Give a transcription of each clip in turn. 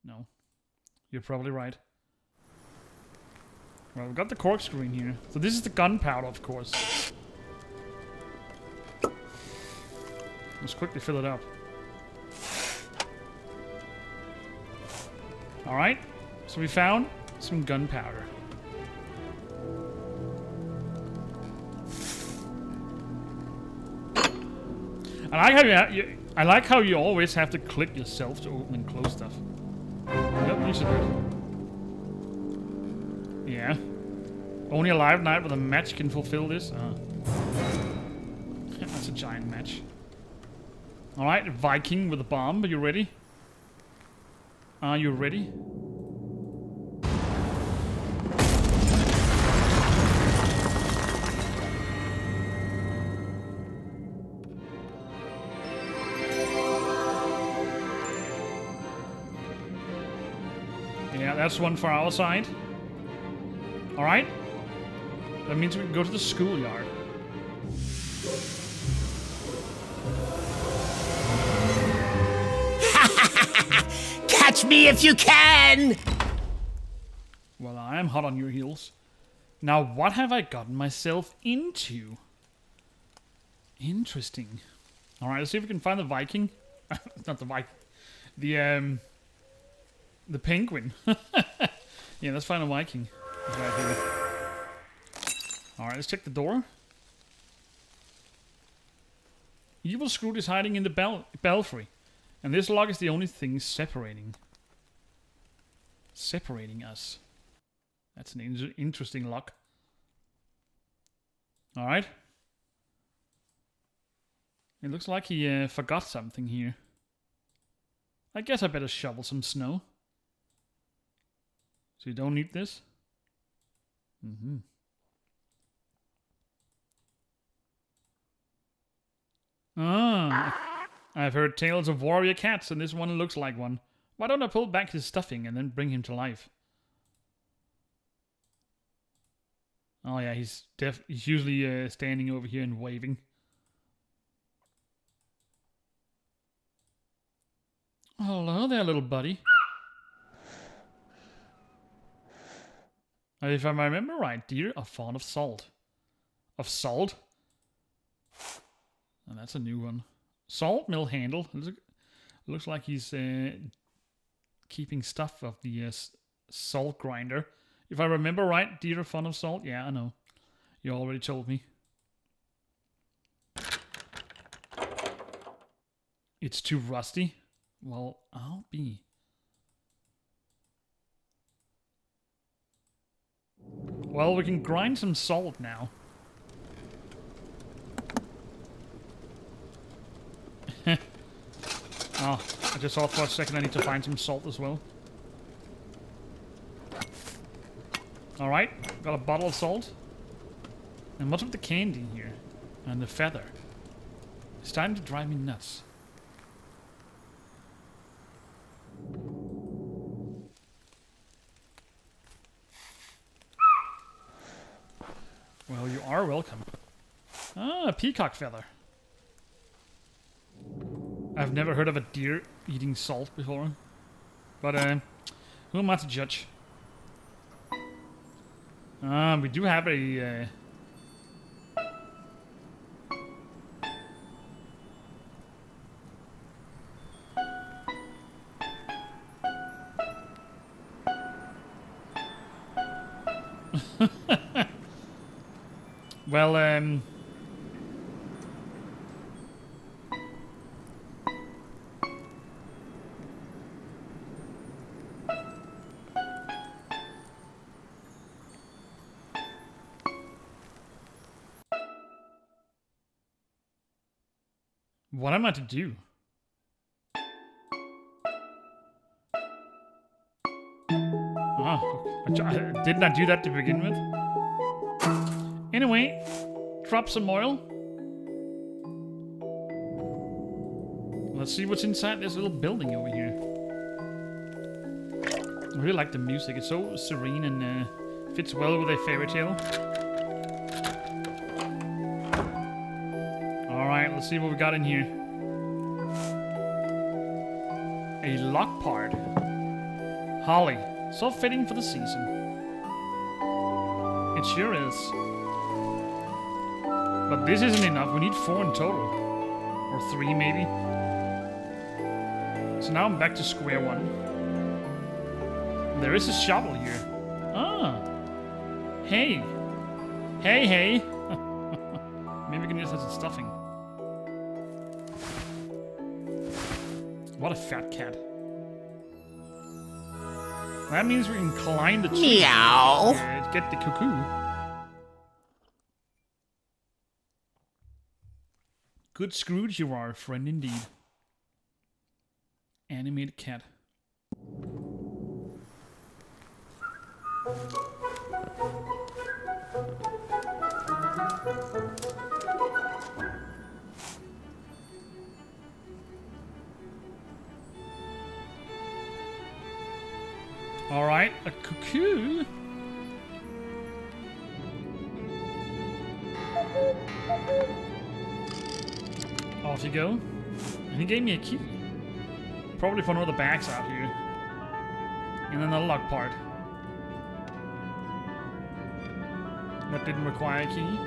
No. You're probably right. Well, we've got the corkscrew in here. So this is the gunpowder, of course. Let's quickly fill it up. Alright. So we found some gunpowder. I like how you always have to click yourself to open and close stuff. Yep, you should do it. Yeah. Only a live night with a match can fulfill this. That's a giant match. Alright, Viking with a bomb. Are you ready? Are you ready? Yeah, that's one for our side. Alright. That means we can go to the schoolyard. Catch me if you can! Well, I am hot on your heels. Now, what have I gotten myself into? Interesting. Alright, let's see if we can find the Viking. Not the Viking. The penguin. Yeah, let's find a Viking. Alright, let's check the door. Evil Scrooge is hiding in the belfry. And this lock is the only thing separating us. That's an interesting lock. Alright. It looks like he forgot something here. I guess I better shovel some snow. So you don't need this? Mm-hmm. Ah, I've heard tales of warrior cats, and this one looks like one. Why don't I pull back his stuffing and then bring him to life? Oh yeah, he's usually standing over here and waving. Hello there, little buddy. If I remember right, deer are fond of salt. Of salt? And that's a new one. Salt mill handle. Looks like he's keeping stuff of the salt grinder. If I remember right, deer are fond of salt. Yeah, I know. You already told me. It's too rusty. Well, I'll be. Well, we can grind some salt now. Oh, I just thought for a second I need to find some salt as well. Alright, got a bottle of salt. And what's with the candy here? And the feather? It's starting to drive me nuts. Well, you are welcome. Ah, a peacock feather. I've never heard of a deer eating salt before. But, who am I to judge? We do have a, Well, what am I to do? Oh, didn't I do that to begin with? Anyway, drop some oil. Let's see what's inside this little building over here. I really like the music. It's so serene and fits well with a fairy tale. Alright, let's see what we got in here. A lock part. Holly. So fitting for the season. It sure is. But this isn't enough. We need 4 in total. Or 3 maybe. So now I'm back to square one. There is a shovel here. Ah. Hey. Hey, hey. Maybe we can use that as stuffing. What a fat cat. That means we can climb the tree. Meow. Get the cuckoo. Good Scrooge you are, friend indeed. Animated cat. Alright, a cuckoo. Off you go. And he gave me a key. Probably for one of the bags out here. And then the lock part. That didn't require a key.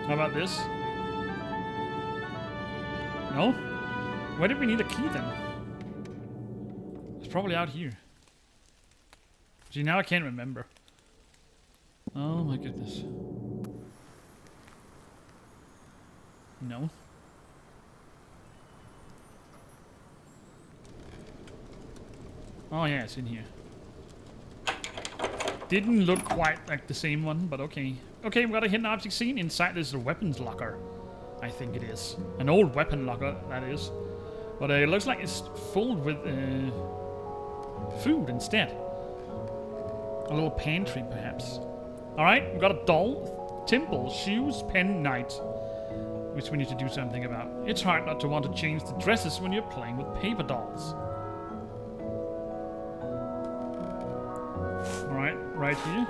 How about this? No? Why did we need a key then? It's probably out here. See, now I can't remember. Oh my goodness. No. Oh yeah, it's in here. Didn't look quite like the same one, but okay. Okay, we got a hidden object scene. Inside there's a weapons locker. I think it is. An old weapon locker, that is. But it looks like it's full with food instead. A little pantry, perhaps. Alright, we got a doll. Titel, shoes, pen, knight. Which we need to do something about. It's hard not to want to change the dresses when you're playing with paper dolls. Alright, right here.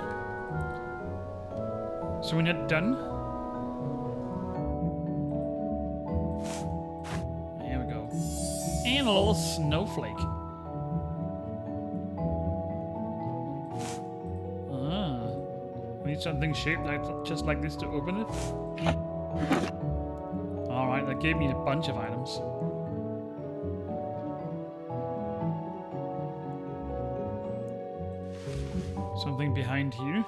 So when you're done. Here we go. And a little snowflake. Need something shaped like just like this to open it. Alright, that gave me a bunch of items. Something behind here.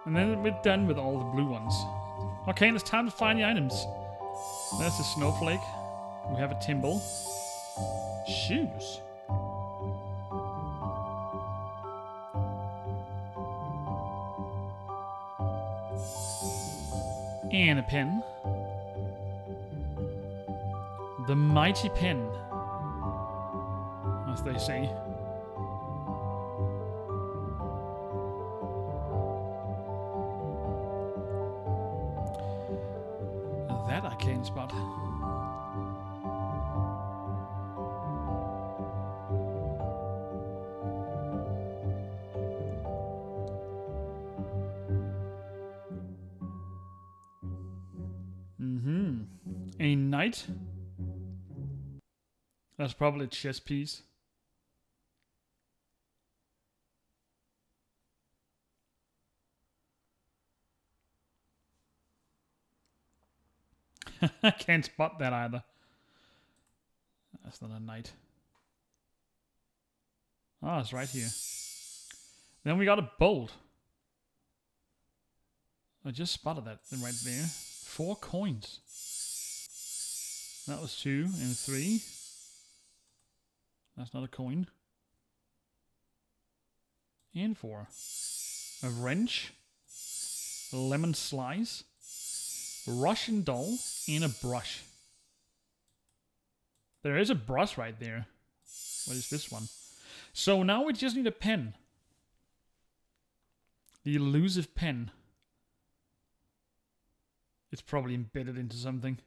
And then we're done with all the blue ones. Okay, and it's time to find the items. There's a snowflake. We have a Titel. Shoes. And a pen. The mighty pen, as they say. That I can't spot. A knight? That's probably a chess piece. I can't spot that either. That's not a knight. Ah, it's right here. Then we got a bolt. I just spotted that right there. 4 coins. That was 2 and 3. That's not a coin. And 4. A wrench. A lemon slice. Russian doll. And a brush. There is a brush right there. What is this one? So now we just need a pen. The elusive pen. It's probably embedded into something.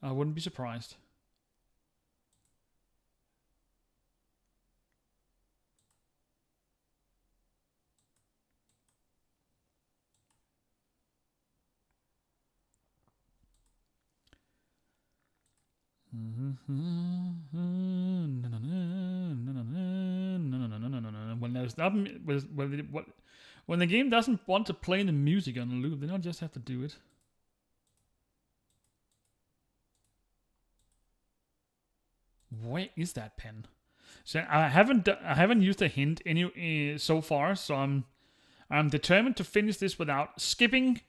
I wouldn't be surprised. it's not when the game doesn't want to play the music on loop, they don't just have to do it. Where is that pen? So I haven't used a hint any so far, so I'm determined to finish this without skipping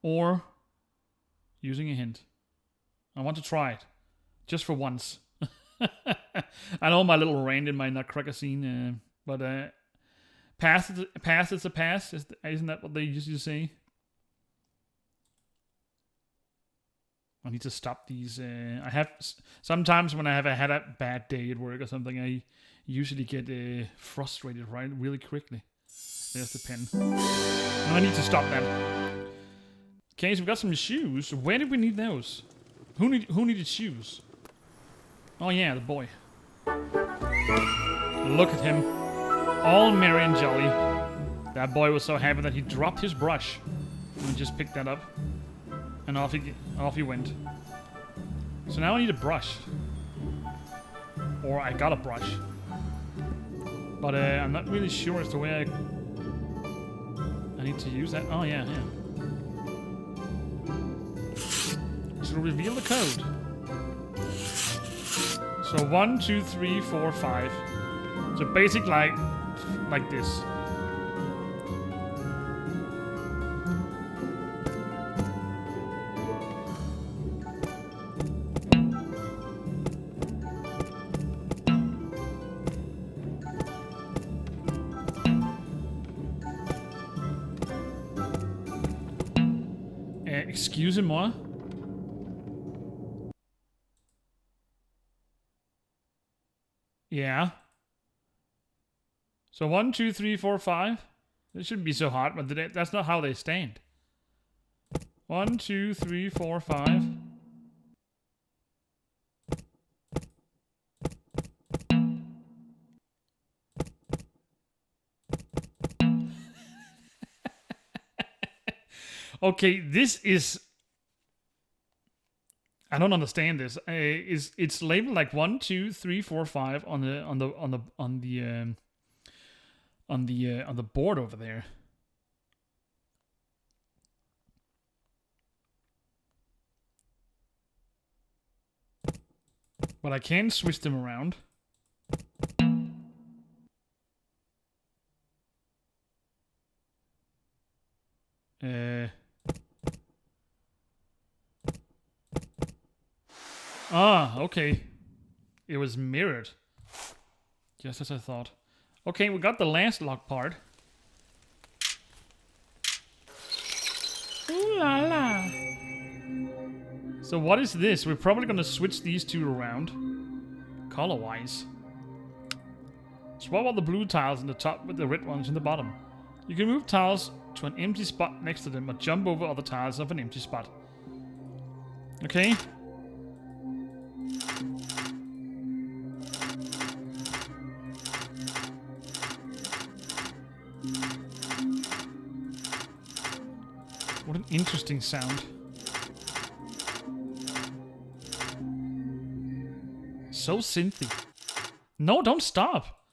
or using a hint. I want to try it just for once. I know my little rant in my Nutcracker scene, but pass is a pass. Isn't that what they usually say? I need to stop these. I have sometimes when I have had a bad day at work or something, I usually get frustrated really quickly. There's the pen. Now I need to stop that. Okay, so we got some shoes. Where did we need those? Who needed shoes? Oh yeah, the boy. Look at him, all merry and jolly. That boy was so happy that he dropped his brush. And he just picked that up. And off he went. So now I need a brush. Or I got a brush. But I'm not really sure as to where I need to use that. Oh yeah. So reveal the code. So 1, 2, 3, 4, 5. So basic like this. Excusez-moi. Yeah. So 1, 2, 3, 4, 5. This shouldn't be so hard, but that's not how they stand. 1, 2, 3, 4, 5. Okay, this is. I don't understand this. It's labeled like 1, 2, 3, 4, 5 on the board over there. But I can switch them around. Okay. It was mirrored. Just as I thought. Okay, we got the last lock part. Ooh la la. So what is this? We're probably gonna switch these two around. Color-wise. Swap out the blue tiles in the top with the red ones in the bottom. You can move tiles to an empty spot next to them or jump over other tiles of an empty spot. Okay. What an interesting sound. So synthy. No, don't stop.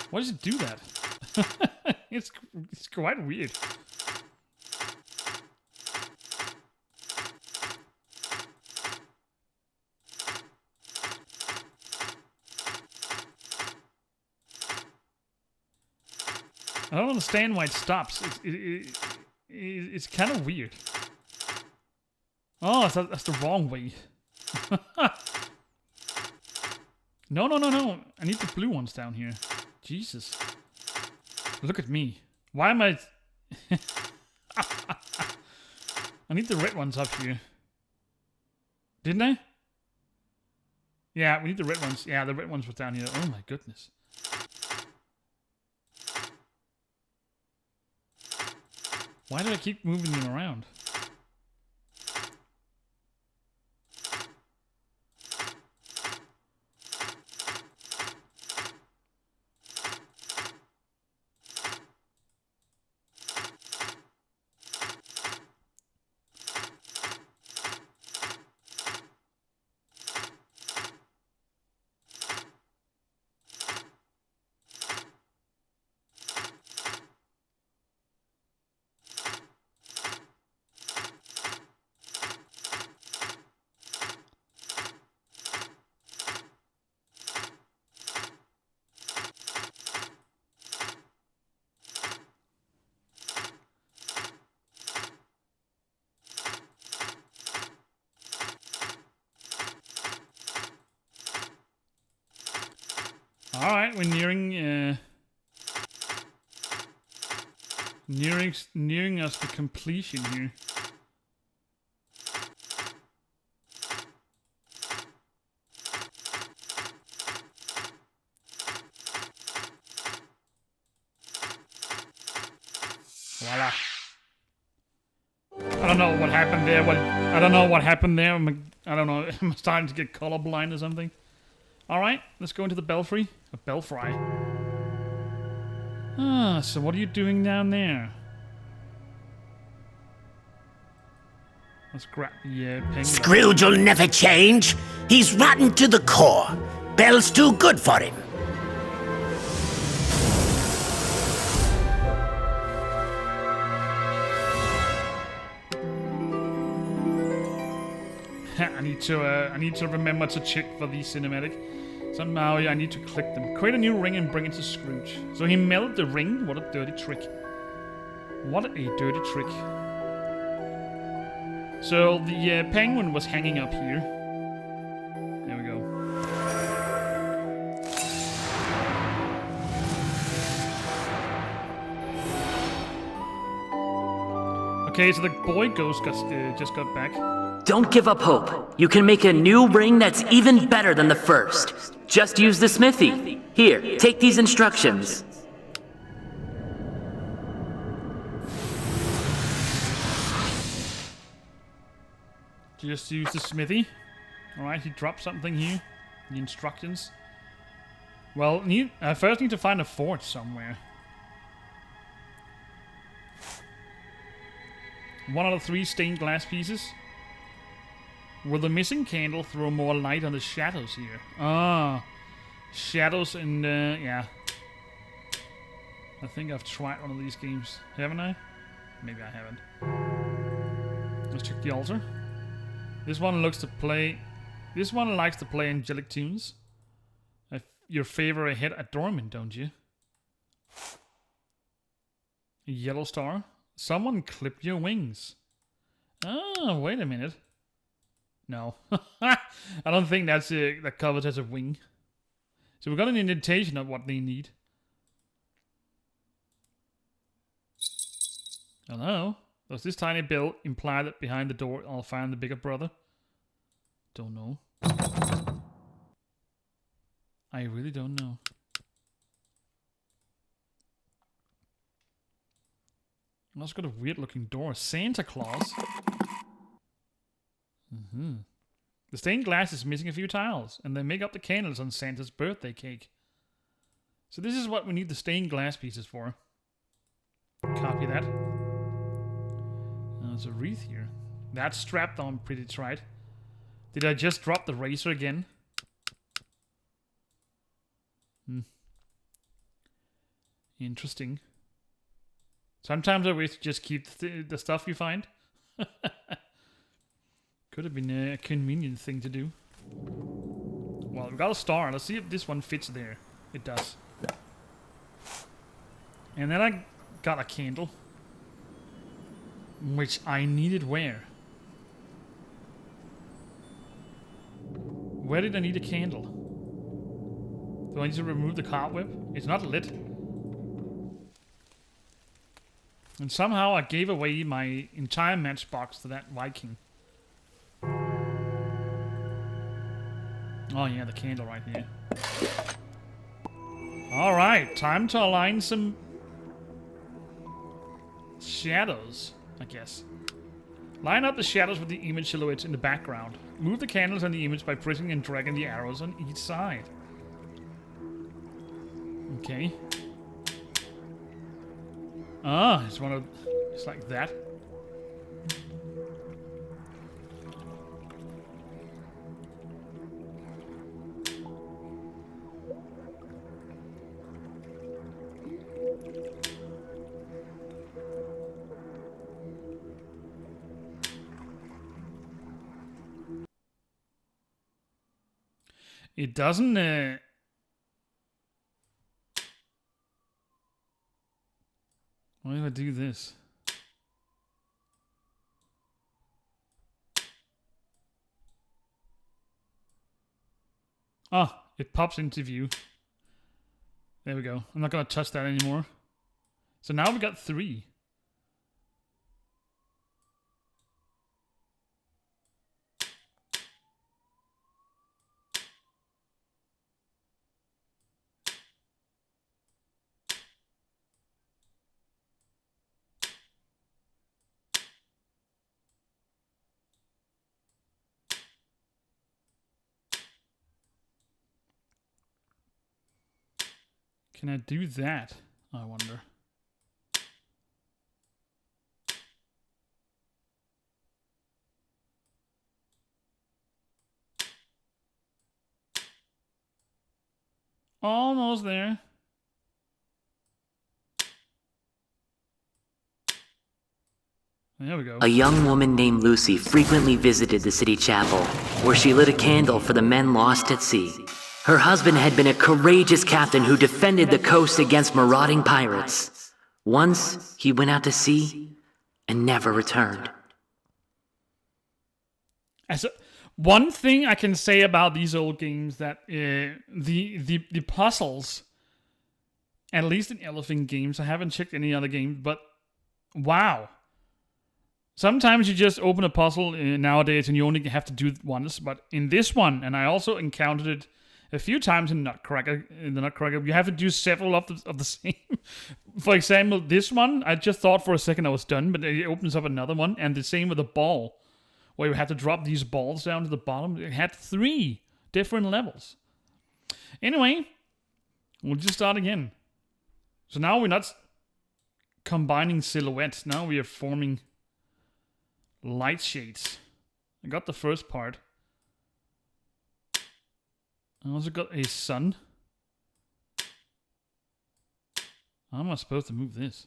Why does it do that? It's quite weird. I don't understand why it stops. It's kind of weird. Oh, that's the wrong way. No. I need the blue ones down here. Jesus. Look at me. Why am I... I need the red ones up here. Didn't I? Yeah, we need the red ones. Yeah, the red ones were down here. Oh my goodness. Why do I keep moving them around? Alright, we're nearing us to completion here. Voila. I don't know what happened there. I don't know what happened there. I don't know. I'm starting to get colorblind or something. Alright, let's go into the belfry. A belfry. Ah, so what are you doing down there? Let's grab the penguin. Scrooge will never change. He's rotten to the core. Belle's too good for him. I need to remember to check for the cinematic. Somehow I need to click them. Create a new ring and bring it to Scrooge. So he melted the ring. What a dirty trick. What a dirty trick. So the penguin was hanging up here. There we go. Okay, so the boy ghost just got back. Don't give up hope. You can make a new ring that's even better than the first. Just use the smithy. Here, take these instructions. Just use the smithy. Alright, he dropped something here. The instructions. Well, I first need to find a forge somewhere. One out of 3 stained glass pieces. Will the missing candle throw more light on the shadows here? Ah, shadows and yeah. I think I've tried one of these games, haven't I? Maybe I haven't. Let's check the altar. This one likes to play angelic tunes. Your favorite head adornment, don't you? A yellow star. Someone clipped your wings. Oh, wait a minute. No. I don't think that covers as a wing. So we got an indentation of what they need. Hello? Does this tiny bell imply that behind the door I'll find the bigger brother? Don't know. I really don't know. That's got a weird looking door. Santa Claus. The stained glass is missing a few tiles, and they make up the candles on Santa's birthday cake. So this is what we need the stained glass pieces for. Copy that. There's a wreath here. That's strapped on pretty tight. Did I just drop the razor again? Interesting. Sometimes I wish to just keep the stuff you find. Could have been a convenient thing to do. Well, we got a star. Let's see if this one fits there. It does. And then I got a candle. Which I needed where? Where did I need a candle? Do I need to remove the cobweb? It's not lit. And somehow I gave away my entire matchbox to that Viking. Oh yeah, the candle right here. Alright, time to align some shadows, I guess. Line up the shadows with the image silhouettes in the background. Move the candles on the image by pressing and dragging the arrows on each side. Okay. Ah, it's like that. It doesn't why do I do this? Ah, it pops into view. There we go. I'm not going to touch that anymore. So now we got 3. Can I do that? I wonder. Almost there. There we go. A young woman named Lucy frequently visited the city chapel, where she lit a candle for the men lost at sea. Her husband had been a courageous captain who defended the coast against marauding pirates. Once, he went out to sea and never returned. One thing I can say about these old games that the puzzles, at least in elephant games, I haven't checked any other games, but wow. Sometimes you just open a puzzle nowadays and you only have to do it once, but in this one, and I also encountered it a few times in the Nutcracker, you have to do several of the same. For example, this one, I just thought for a second I was done, but it opens up another one, and the same with the ball, where you have to drop these balls down to the bottom. It had 3 different levels. Anyway, we'll just start again. So now we're not combining silhouettes. Now we are forming light shades. I got the first part. I also got a sun. How am I supposed to move this?